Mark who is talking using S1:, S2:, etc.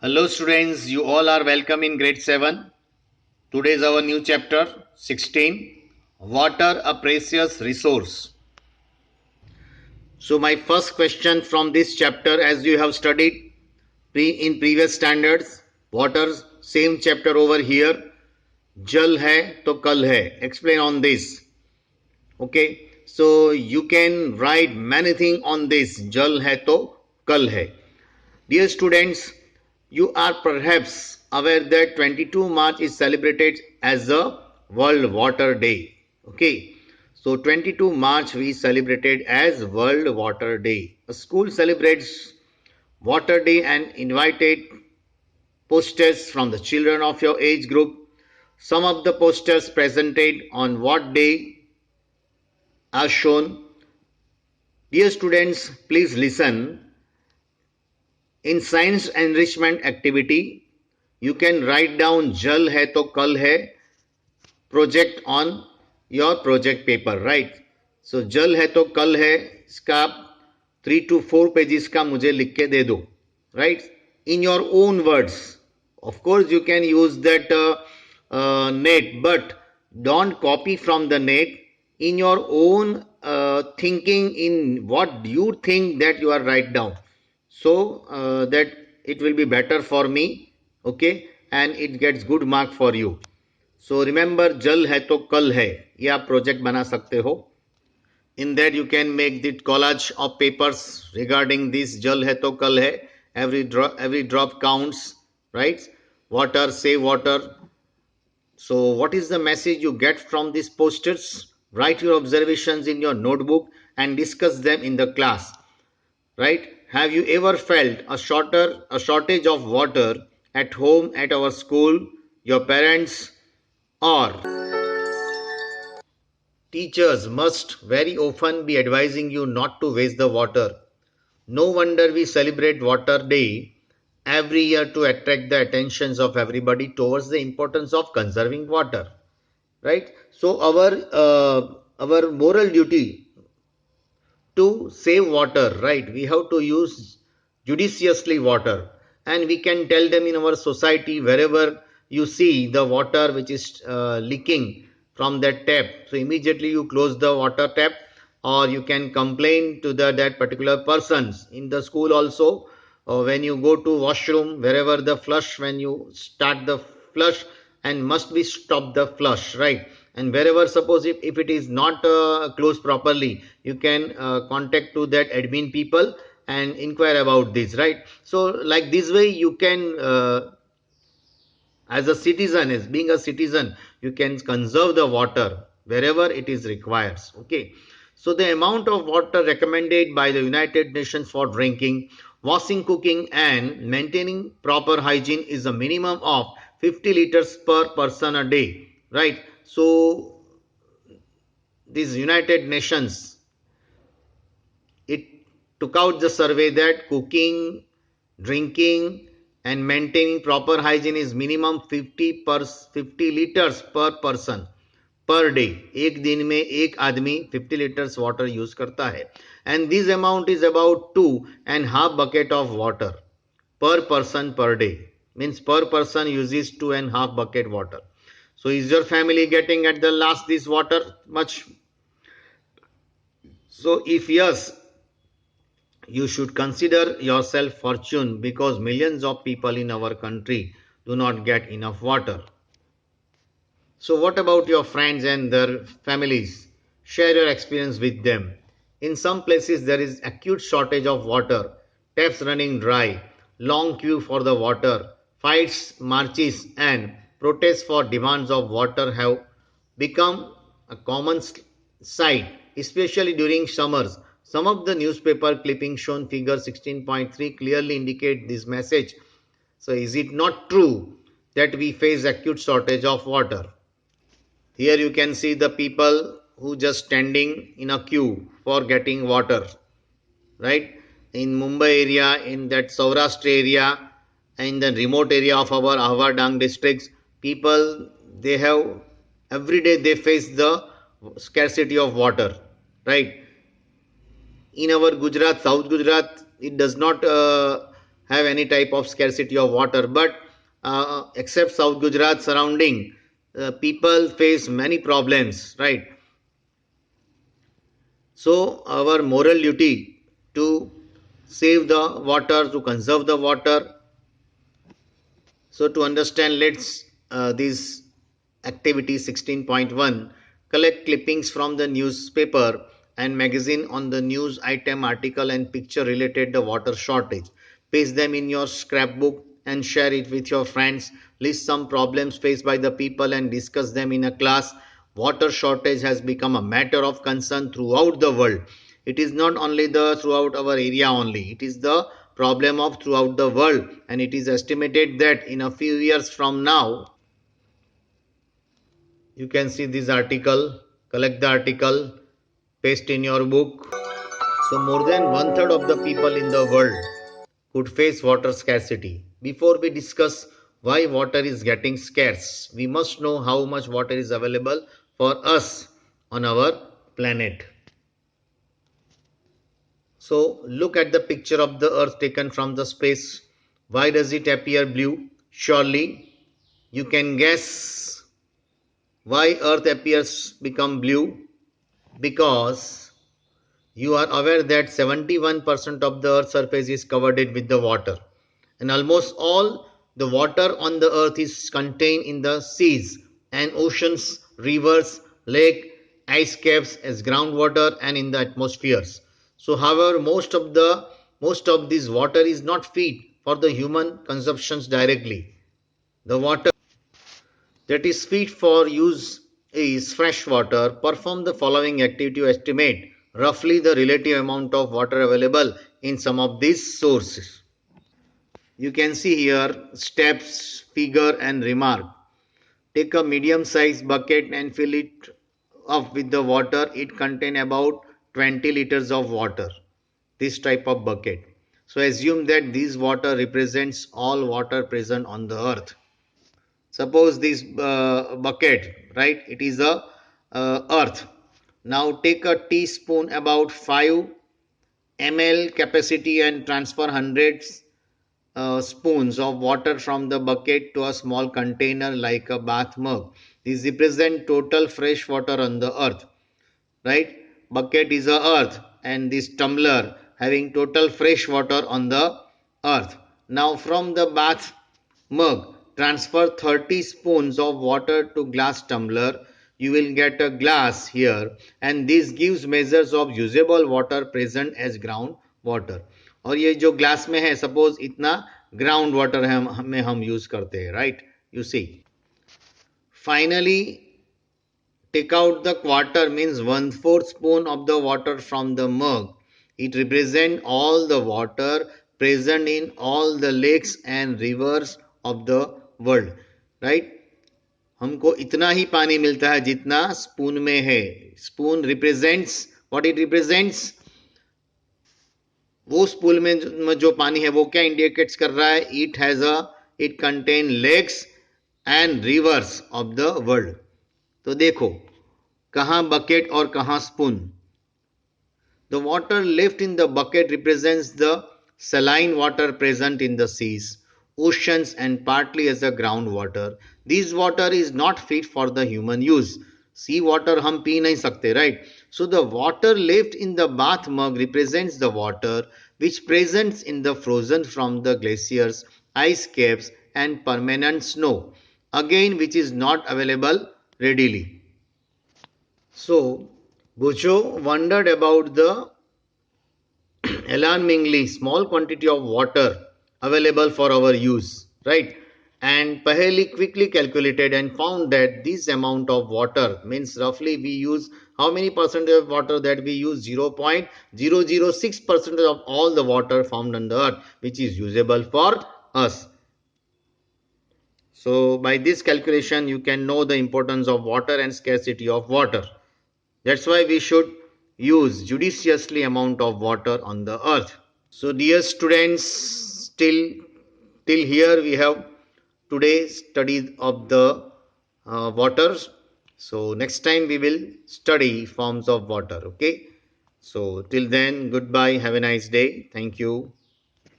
S1: Hello students, you all are welcome in grade 7. Today is our new chapter 16, Water a Precious Resource. So my first question from this chapter, as you have studied in previous standards, water, same chapter over here, Jal hai to kal hai. Explain on this. Okay, so you can write many things on this, Jal hai to kal hai. Dear students, you are perhaps aware that 22 March is celebrated as a World Water Day. Okay, so 22 March we celebrated as World Water Day. A school celebrates Water Day and invited posters from the children of your age group. Some of the posters presented on what day are shown. Dear students, please listen. In science enrichment activity, you can write down Jal hai to kal hai project on your project paper, right? So Jal hai to kal hai इसका 3 to 4 pages का मुझे लिख के दे दो, right? In your own words. Of course, you can use that net, but don't copy from the net. In your own thinking, in what you think that you are write down. So that it will be better for me, okay, and it gets good mark for you. So remember, जल है तो कल है, ये आप project बना सकते हो. In that you can make the collage of papers regarding this जल है तो कल है. Every drop counts, right? Water, save water. So what is the message you get from these posters? Write your observations in your notebook and discuss them in the class, right? Have you ever felt a shortage of water at home, at our school, your parents, or teachers must very often be advising you not to waste the water. No wonder we celebrate Water Day every year to attract the attentions of everybody towards the importance of conserving water, right? So our moral duty to save water, right? We have to use judiciously water, and we can tell them in our society wherever you see the water which is leaking from that tap, so immediately you close the water tap, or you can complain to that particular persons. In the school also, when you go to washroom, wherever the flush, when you start the flush, and must be stop the flush, right? And wherever, suppose if it is not closed properly, you can contact to that admin people and inquire about this, right? So like this way you can as a citizen, as being a citizen, you can conserve the water wherever it is required. Okay, so the amount of water recommended by the United Nations for drinking, washing, cooking and maintaining proper hygiene is a minimum of 50 liters per person a day, right? So these United Nations, it took out the survey that cooking, drinking and maintaining proper hygiene is minimum 50 liters per person per day. एक दिन में एक आदमी 50 liters water use करता है, and this amount is about 2.5 bucket of water per person per day. Means per person uses 2.5 bucket water. So is your family getting at the last this water much? So if yes, you should consider yourself fortunate, because millions of people in our country do not get enough water. So what about your friends and their families? Share your experience with them. In some places there is acute shortage of water, taps running dry, long queue for the water, fights, marches and protests for demands of water have become a common sight, especially during summers. Some of the newspaper clippings shown figure 16.3 clearly indicate this message. So is it not true that we face acute shortage of water? Here you can see the people who just standing in a queue for getting water, right? In Mumbai area, in that Saurashtra area, in the remote area of our Ahwa Dang districts, people, they have, every day they face the scarcity of water, right? In our Gujarat, South Gujarat, it does not have any type of scarcity of water, but except South Gujarat surrounding, people face many problems, right? So our moral duty to save the water, to conserve the water. So to understand, let's this activity 16.1, collect clippings from the newspaper and magazine on the news item, article and picture related the water shortage. Paste them in your scrapbook and share it with your friends. List some problems faced by the people and discuss them in a class. Water shortage has become a matter of concern throughout the world. It is not only the throughout our area only, it is the problem of throughout the world, and it is estimated that in a few years from now, you can see this article, collect the article, paste in your book. So more than one third of the people in the world could face water scarcity. Before we discuss why water is getting scarce, we must know how much water is available for us on our planet. So look at the picture of the earth taken from the space. Why does it appear blue? Surely you can guess why earth appears become blue, because you are aware that 71% of the earth's surface is covered with the water, and almost all the water on the earth is contained in the seas and oceans, rivers, lake, ice caps as groundwater and in the atmospheres. So however, most of this water is not fit for the human consumptions directly. The water that is fit for use is fresh water. Perform the following activity to estimate roughly the relative amount of water available in some of these sources. You can see here steps, figure and remark. Take a medium sized bucket and fill it up with the water. It contains about 20 liters of water. This type of bucket. So assume that this water represents all water present on the earth. Suppose this bucket, right, it is a earth. Now take a teaspoon about 5 ml capacity and transfer hundreds spoons of water from the bucket to a small container like a bath mug. This represents total fresh water on the earth, right? Bucket is a earth and this tumbler having total fresh water on the earth. Now from the bath mug, transfer 30 spoons of water to glass tumbler. You will get a glass here, and this gives measures of usable water present as ground water. और ये जो glass में है, suppose इतना ground water में हम use करते हैं, right? You see finally take out the quarter, means 1/4 spoon of the water from the mug. It represents all the water present in all the lakes and rivers of the world, right? हमको इतना ही पानी मिलता है जितना spoon में है. Spoon represents what it represents. वो spoon में जो पानी है वो क्या इंडिकेट्स कर रहा है? It contain lakes and rivers of the world. तो देखो कहाँ बकेट और कहाँ spoon. The water left in the bucket represents the saline water present in the seas, oceans and partly as a groundwater. This water is not fit for the human use. Sea water हम P नहीं सकते, right? So the water left in the bath mug represents the water which presents in the frozen from the glaciers, ice caps and permanent snow, again which is not available readily. So Bujo wondered about the alarmingly small quantity of water available for our use, right? And Paheli quickly calculated and found that this amount of water, means roughly we use how many percentage of water that we use? 0.006% of all the water found on the earth, which is usable for us. So by this calculation you can know the importance of water and scarcity of water. That's why we should use judiciously amount of water on the earth. So dear students, till here we have today's study of the water. So next time we will study forms of water. Okay. So till then, goodbye. Have a nice day. Thank you.